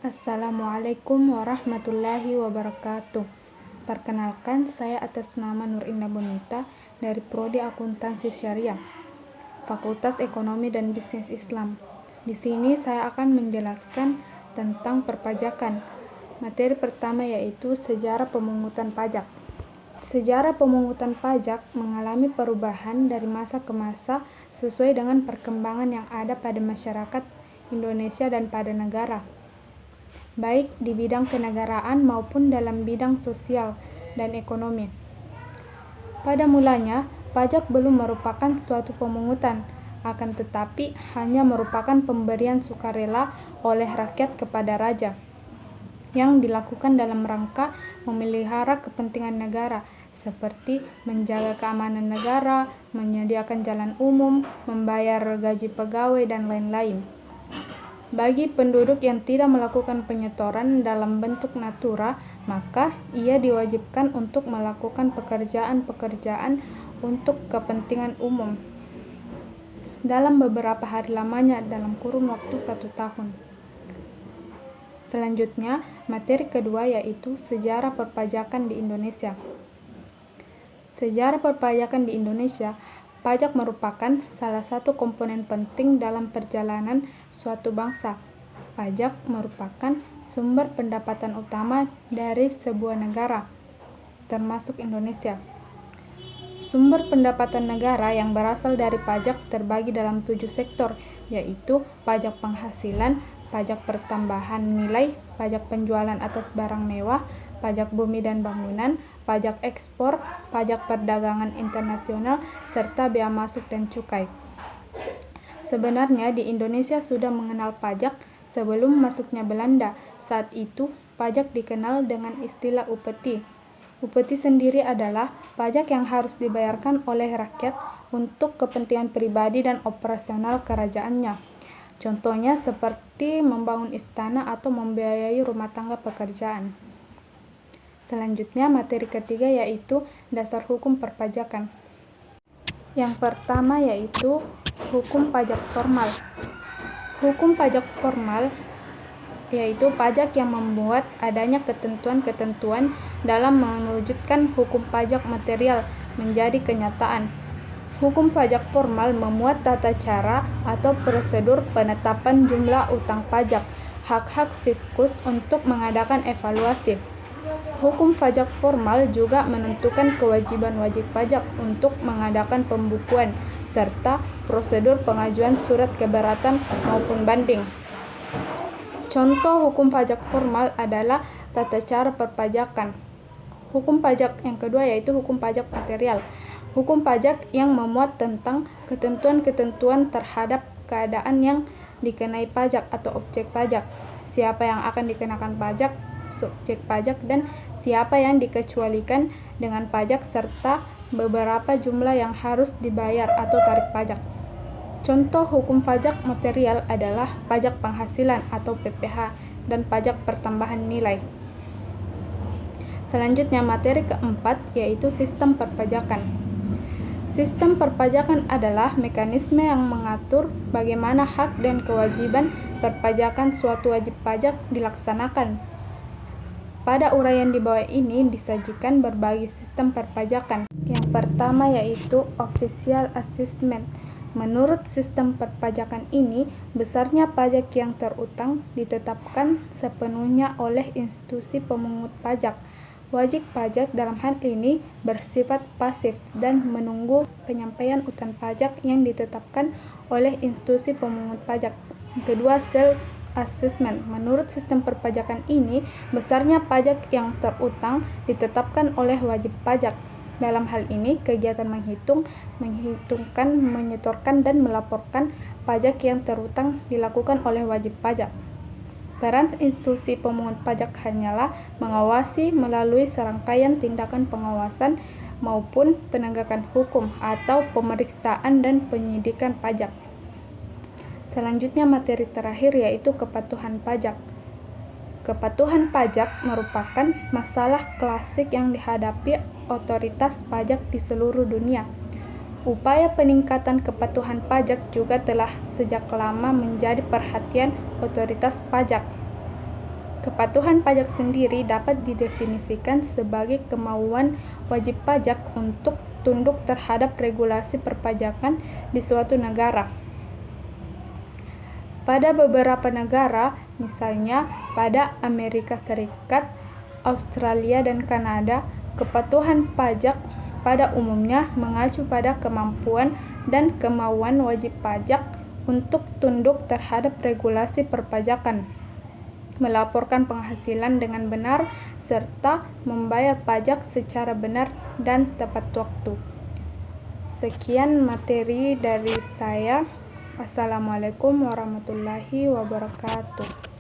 Assalamualaikum warahmatullahi wabarakatuh. Perkenalkan, saya atas nama Nur Indah Bonita dari Prodi Akuntansi Syariah, Fakultas Ekonomi dan Bisnis Islam. Di sini saya akan menjelaskan tentang perpajakan. Materi pertama yaitu sejarah pemungutan pajak. Sejarah pemungutan pajak mengalami perubahan dari masa ke masa sesuai dengan perkembangan yang ada pada masyarakat Indonesia dan pada negara, baik di bidang kenegaraan maupun dalam bidang sosial dan ekonomi. Pada mulanya, pajak belum merupakan suatu pemungutan, akan tetapi hanya merupakan pemberian sukarela oleh rakyat kepada raja, yang dilakukan dalam rangka memelihara kepentingan negara, seperti menjaga keamanan negara, menyediakan jalan umum, membayar gaji pegawai, dan lain-lain. Bagi penduduk yang tidak melakukan penyetoran dalam bentuk natura, maka ia diwajibkan untuk melakukan pekerjaan-pekerjaan untuk kepentingan umum dalam beberapa hari lamanya dalam kurun waktu 1 tahun. Selanjutnya, materi kedua yaitu sejarah perpajakan di Indonesia. Sejarah perpajakan di Indonesia, pajak merupakan salah satu komponen penting dalam perjalanan suatu bangsa. Pajak merupakan sumber pendapatan utama dari sebuah negara, termasuk Indonesia. Sumber pendapatan negara yang berasal dari pajak terbagi dalam 7 sektor, yaitu pajak penghasilan, pajak pertambahan nilai, pajak penjualan atas barang mewah, pajak bumi dan bangunan, pajak ekspor, pajak perdagangan internasional, serta bea masuk dan cukai. Sebenarnya di Indonesia sudah mengenal pajak sebelum masuknya Belanda. Saat itu, pajak dikenal dengan istilah upeti. Upeti sendiri adalah pajak yang harus dibayarkan oleh rakyat untuk kepentingan pribadi dan operasional kerajaannya. Contohnya seperti membangun istana atau membiayai rumah tangga pekerjaan. Selanjutnya, materi ketiga yaitu dasar hukum perpajakan. Yang pertama yaitu hukum pajak formal. Hukum pajak formal yaitu pajak yang membuat adanya ketentuan-ketentuan dalam mewujudkan hukum pajak material menjadi kenyataan. Hukum pajak formal memuat tata cara atau prosedur penetapan jumlah utang pajak, hak-hak fiskus untuk mengadakan evaluasi. Hukum pajak formal juga menentukan kewajiban wajib pajak untuk mengadakan pembukuan, serta prosedur pengajuan surat keberatan maupun banding. Contoh hukum pajak formal adalah tata cara perpajakan. Hukum pajak yang kedua yaitu hukum pajak material. Hukum pajak yang memuat tentang ketentuan-ketentuan terhadap keadaan yang dikenai pajak atau objek pajak, siapa yang akan dikenakan pajak, subjek pajak, dan siapa yang dikecualikan dengan pajak, serta beberapa jumlah yang harus dibayar atau tarif pajak. Contoh hukum pajak material adalah pajak penghasilan atau PPh dan pajak pertambahan nilai. Selanjutnya, materi keempat yaitu sistem perpajakan. Sistem perpajakan adalah mekanisme yang mengatur bagaimana hak dan kewajiban perpajakan suatu wajib pajak dilaksanakan. Pada uraian di bawah ini disajikan berbagai sistem perpajakan. Yang pertama yaitu official assessment. Menurut sistem perpajakan ini, besarnya pajak yang terutang ditetapkan sepenuhnya oleh institusi pemungut pajak. Wajib pajak dalam hal ini bersifat pasif dan menunggu penyampaian utang pajak yang ditetapkan oleh institusi pemungut pajak. Kedua, self assessment. Menurut sistem perpajakan ini, besarnya pajak yang terutang ditetapkan oleh wajib pajak. Dalam hal ini, kegiatan menghitungkan, menyetorkan, dan melaporkan pajak yang terutang dilakukan oleh wajib pajak. Peran institusi pemungut pajak hanyalah mengawasi melalui serangkaian tindakan pengawasan maupun penegakan hukum atau pemeriksaan dan penyidikan pajak. Selanjutnya, materi terakhir yaitu kepatuhan pajak. Kepatuhan pajak merupakan masalah klasik yang dihadapi otoritas pajak di seluruh dunia. Upaya peningkatan kepatuhan pajak juga telah sejak lama menjadi perhatian otoritas pajak. Kepatuhan pajak sendiri dapat didefinisikan sebagai kemauan wajib pajak untuk tunduk terhadap regulasi perpajakan di suatu negara. Pada beberapa negara, misalnya pada Amerika Serikat, Australia, dan Kanada, kepatuhan pajak pada umumnya mengacu pada kemampuan dan kemauan wajib pajak untuk tunduk terhadap regulasi perpajakan, melaporkan penghasilan dengan benar, serta membayar pajak secara benar dan tepat waktu. Sekian materi dari saya. Wassalamualaikum warahmatullahi wabarakatuh.